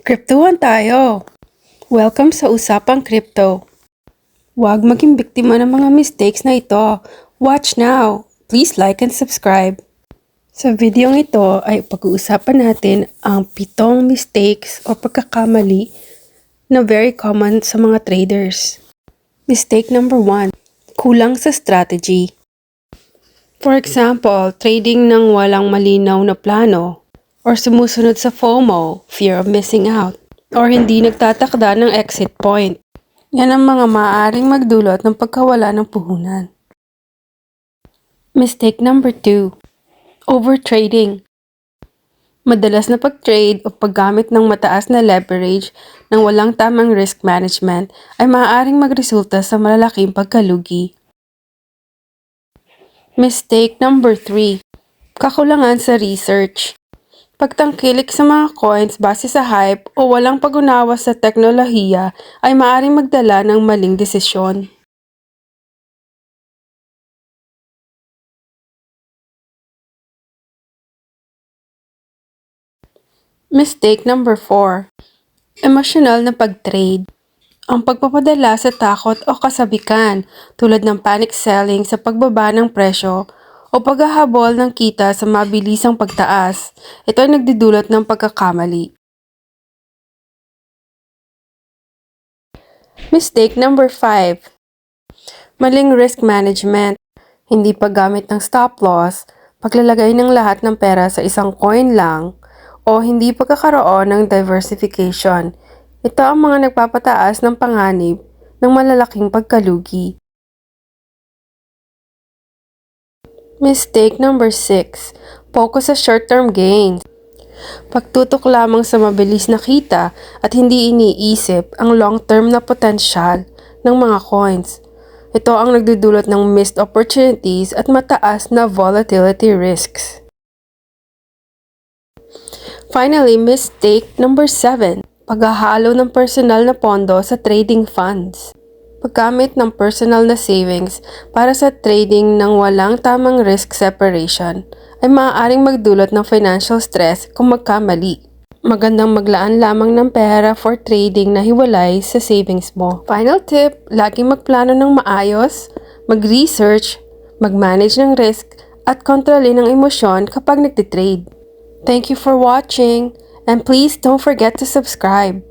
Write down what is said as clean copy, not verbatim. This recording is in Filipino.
Kryptohan tayo! Welcome sa Usapang Crypto. Huwag maging biktima ng mga mistakes na ito. Watch now! Please like and subscribe. Sa videong ito ay pag-uusapan natin ang 7 mistakes o pagkakamali na very common sa mga traders. Mistake number 1. Kulang sa strategy. For example, trading ng walang malinaw na plano or sumusunod sa FOMO, fear of missing out, or hindi nagtatakda ng exit point. Yan ang mga maaaring magdulot ng pagkawala ng puhunan. Mistake number 2. Overtrading. Madalas na pag-trade o paggamit ng mataas na leverage ng walang tamang risk management ay maaaring magresulta sa malalaking pagkalugi. Mistake number 3. Kakulangan sa research. Pagtangkilik sa mga coins base sa hype o walang pag-unawa sa teknolohiya ay maaaring magdala ng maling desisyon. Mistake number 4. Emosyonal na pag-trade. Ang pagpapadala sa takot o kasabikan tulad ng panic selling sa pagbaba ng presyo o paghahabol ng kita sa mabilisang pagtaas, ito ay nagdudulot ng pagkakamali. Mistake number 5. Maling risk management. Hindi paggamit ng stop loss, paglalagay ng lahat ng pera sa isang coin lang, o hindi pagkakaroon ng diversification. Ito ang mga nagpapataas ng panganib ng malalaking pagkalugi. Mistake number 6. Focus sa short-term gains. Pagtutok lamang sa mabilis na kita at hindi iniisip ang long-term na potensyal ng mga coins. Ito ang nagdudulot ng missed opportunities at mataas na volatility risks. Finally, mistake number 7. Paghahalo ng personal na pondo sa trading funds. Paggamit ng personal na savings para sa trading ng walang tamang risk separation ay maaaring magdulot ng financial stress kung magkamali. Magandang maglaan lamang ng pera for trading na hiwalay sa savings mo. Final tip, laging magplano ng maayos, mag-research, mag-manage ng risk, at kontrolin ang emosyon kapag nagtitrade. Thank you for watching, and please don't forget to subscribe.